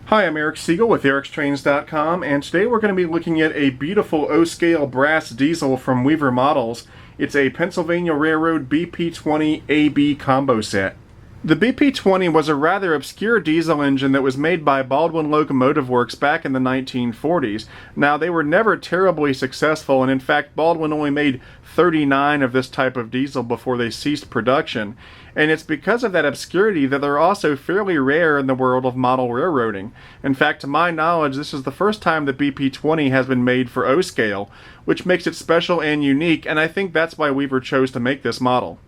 Hi, I'm Eric Siegel with ericstrains.com, and today we're going to be looking at a beautiful O-scale brass diesel from Weaver Models. It's a Pennsylvania Railroad BP-20 AB combo set. The BP-20 was a rather obscure diesel engine that was made by Baldwin Locomotive Works back in the 1940s. Now, they were never terribly successful, and in fact, Baldwin only made 39 of this type of diesel before they ceased production. And it's because of that obscurity that they're also fairly rare in the world of model railroading. In fact, to my knowledge, this is the first time the BP-20 has been made for O-scale, which makes it special and unique, and I think that's why Weaver chose to make this model.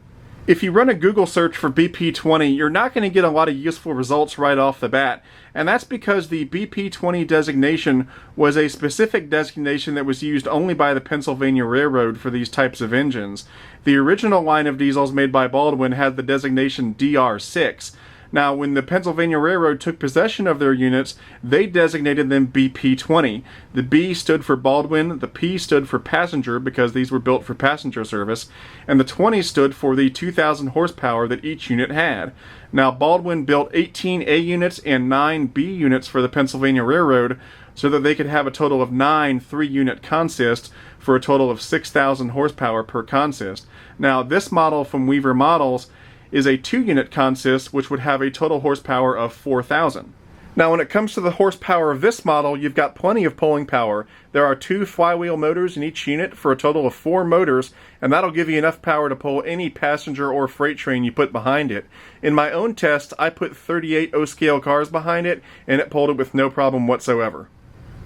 If you run a Google search for BP-20, you're not going to get a lot of useful results right off the bat, and that's because the BP-20 designation was a specific designation that was used only by the Pennsylvania Railroad for these types of engines. The original line of diesels made by Baldwin had the designation DR6. Now, when the Pennsylvania Railroad took possession of their units, they designated them BP-20. The B stood for Baldwin, the P stood for passenger because these were built for passenger service, and the 20 stood for the 2,000 horsepower that each unit had. Now, Baldwin built 18 A units and 9 B units for the Pennsylvania Railroad so that they could have a total of 9 3-unit consists for a total of 6,000 horsepower per consist. Now, this model from Weaver Models is a 2-unit consist, which would have a total horsepower of 4,000. Now, when it comes to the horsepower of this model, you've got plenty of pulling power. There are 2 flywheel motors in each unit for a total of 4 motors, and that'll give you enough power to pull any passenger or freight train you put behind it. In my own test, I put 38 O-scale cars behind it, and it pulled it with no problem whatsoever.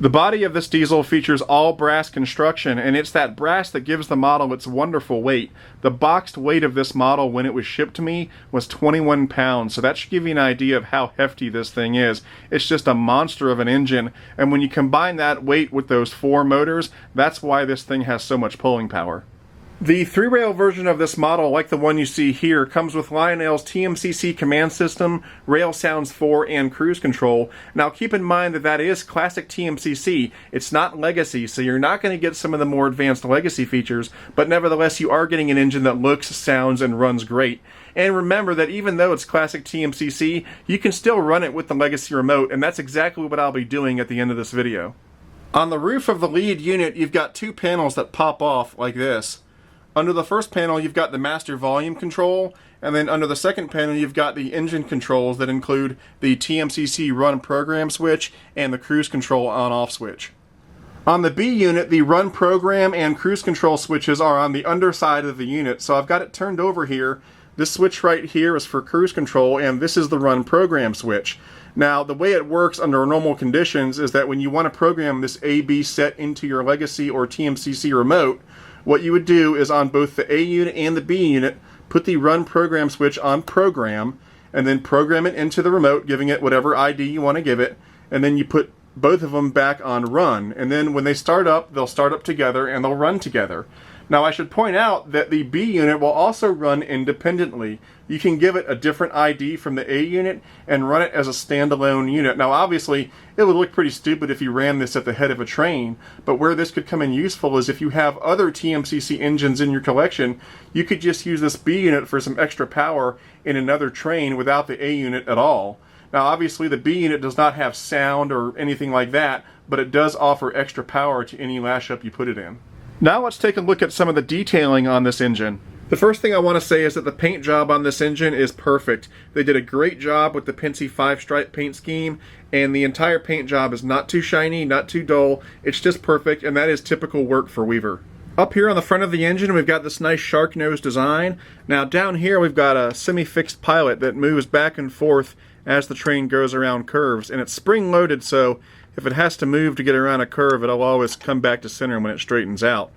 The body of this diesel features all brass construction, and it's that brass that gives the model its wonderful weight. The boxed weight of this model when it was shipped to me was 21 pounds, so that should give you an idea of how hefty this thing is. It's just a monster of an engine, and when you combine that weight with those 4 motors, that's why this thing has so much pulling power. The 3-rail version of this model, like the one you see here, comes with Lionel's TMCC command system, Rail Sounds 4, and cruise control. Now keep in mind that that is classic TMCC. It's not legacy, so you're not going to get some of the more advanced legacy features, but nevertheless you are getting an engine that looks, sounds, and runs great. And remember that even though it's classic TMCC, you can still run it with the legacy remote, and that's exactly what I'll be doing at the end of this video. On the roof of the lead unit, you've got 2 panels that pop off like this. Under the first panel, you've got the master volume control, and then under the second panel, you've got the engine controls that include the TMCC run program switch and the cruise control on-off switch. On the B unit, the run program and cruise control switches are on the underside of the unit, so I've got it turned over here. This switch right here is for cruise control, and this is the run program switch. Now, the way it works under normal conditions is that when you want to program this A-B set into your legacy or TMCC remote, what you would do is on both the A unit and the B unit, put the run program switch on program, and then program it into the remote, giving it whatever ID you want to give it, and then you put both of them back on run. And then when they start up, they'll start up together and they'll run together. Now, I should point out that the B unit will also run independently. You can give it a different ID from the A unit and run it as a standalone unit. Now, obviously, it would look pretty stupid if you ran this at the head of a train, but where this could come in useful is if you have other TMCC engines in your collection, you could just use this B unit for some extra power in another train without the A unit at all. Now, obviously, the B unit does not have sound or anything like that, but it does offer extra power to any lash-up you put it in. Now let's take a look at some of the detailing on this engine. The first thing I want to say is that the paint job on this engine is perfect. They did a great job with the Pennsy 5-stripe paint scheme, and the entire paint job is not too shiny, not too dull. It's just perfect, and that is typical work for Weaver. Up here on the front of the engine, we've got this nice shark nose design. Now down here, we've got a semi-fixed pilot that moves back and forth as the train goes around curves, and it's spring-loaded, so if it has to move to get around a curve, it'll always come back to center when it straightens out.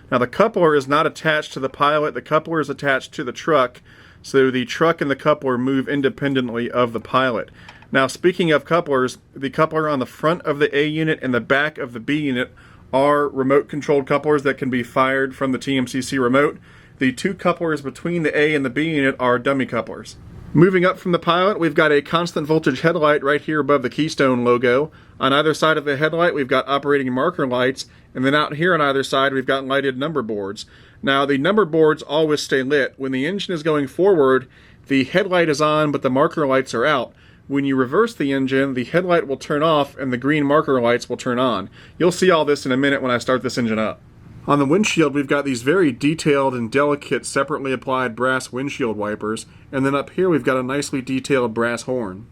Now, the coupler is not attached to the pilot. The coupler is attached to the truck, so the truck and the coupler move independently of the pilot. Now, speaking of couplers, the coupler on the front of the A unit and the back of the B unit are remote-controlled couplers that can be fired from the TMCC remote. The 2 couplers between the A and the B unit are dummy couplers. Moving up from the pilot, we've got a constant voltage headlight right here above the Keystone logo. On either side of the headlight, we've got operating marker lights, and then out here on either side, we've got lighted number boards. Now, the number boards always stay lit. When the engine is going forward, the headlight is on, but the marker lights are out. when you reverse the engine, the headlight will turn off and the green marker lights will turn on. You'll see all this in a minute when I start this engine up. On the windshield, we've got these very detailed and delicate separately applied brass windshield wipers, and then up here we've got a nicely detailed brass horn.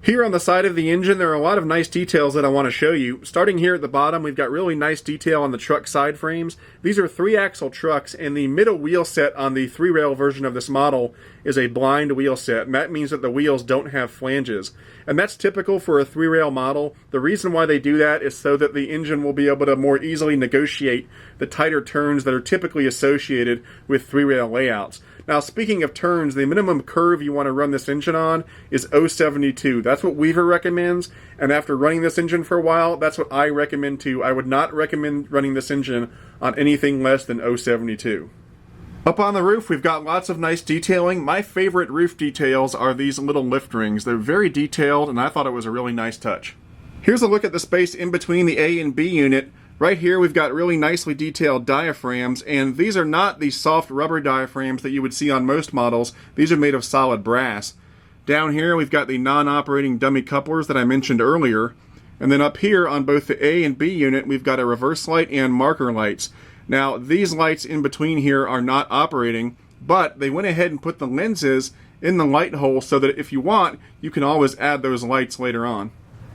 Here on the side of the engine, there are a lot of nice details that I want to show you. Starting here at the bottom, we've got really nice detail on the truck side frames. These are 3-axle trucks, and the middle wheel set on the 3-rail version of this model is a blind wheel set, and that means that the wheels don't have flanges. And that's typical for a 3-rail model. The reason why they do that is so that the engine will be able to more easily negotiate the tighter turns that are typically associated with 3-rail layouts. Now, speaking of turns, the minimum curve you want to run this engine on is 0.72. That's what Weaver recommends, and after running this engine for a while, that's what I recommend too. I would not recommend running this engine on anything less than 0.72. Up on the roof, we've got lots of nice detailing. My favorite roof details are these little lift rings. They're very detailed, and I thought it was a really nice touch. Here's a look at the space in between the A and B unit. Right here we've got really nicely detailed diaphragms, and these are not the soft rubber diaphragms that you would see on most models. These are made of solid brass. Down here we've got the non-operating dummy couplers that I mentioned earlier, and then up here on both the A and B unit we've got a reverse light and marker lights. Now these lights in between here are not operating, but they went ahead and put the lenses in the light hole so that if you want, you can always add those lights later on.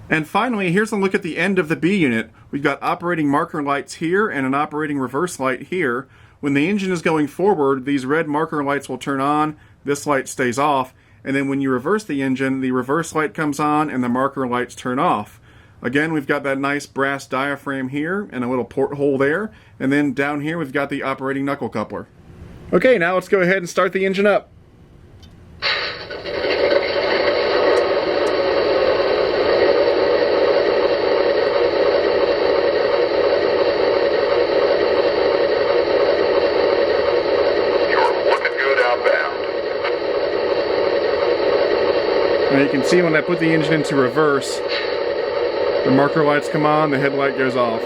And finally, here's a look at the end of the B unit. We've got operating marker lights here and an operating reverse light here. When the engine is going forward, these red marker lights will turn on, this light stays off, and then when you reverse the engine, the reverse light comes on and the marker lights turn off. Again, we've got that nice brass diaphragm here and a little porthole there, and then down here we've got the operating knuckle coupler. Okay, now let's go ahead and start the engine up. Now you can see when I put the engine into reverse, the marker lights come on, the headlight goes off.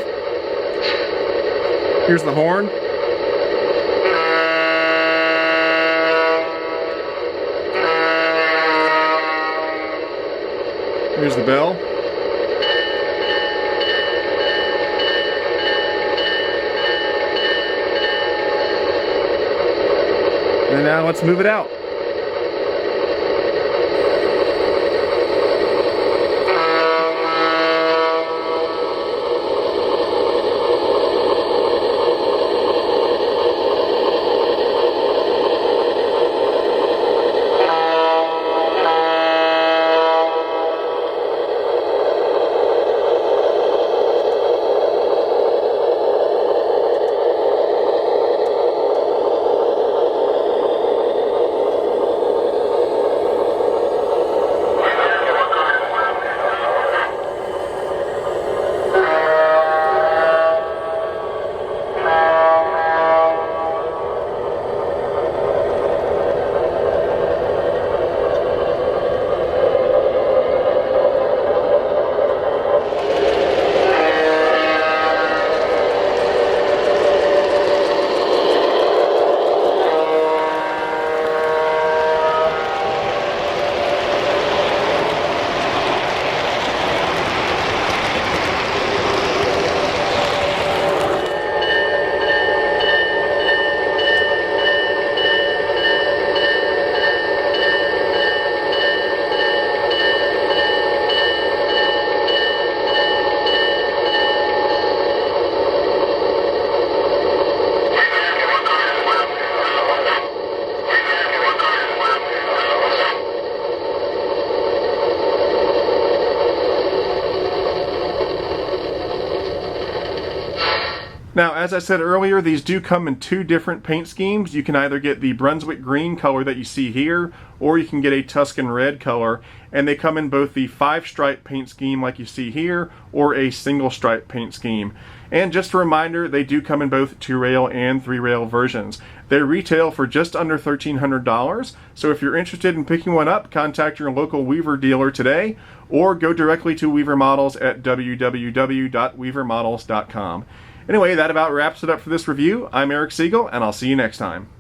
Here's the horn. Here's the bell. And now let's move it out. Now, as I said earlier, these do come in two different paint schemes. You can either get the Brunswick green color that you see here, or you can get a Tuscan red color, and they come in both the 5-stripe paint scheme like you see here, or a single stripe paint scheme. And just a reminder, they do come in both 2-rail and 3-rail versions. They retail for just under $1,300, so if you're interested in picking one up, contact your local Weaver dealer today, or go directly to Weaver Models at www.weavermodels.com. Anyway, that about wraps it up for this review. I'm Eric Siegel, and I'll see you next time.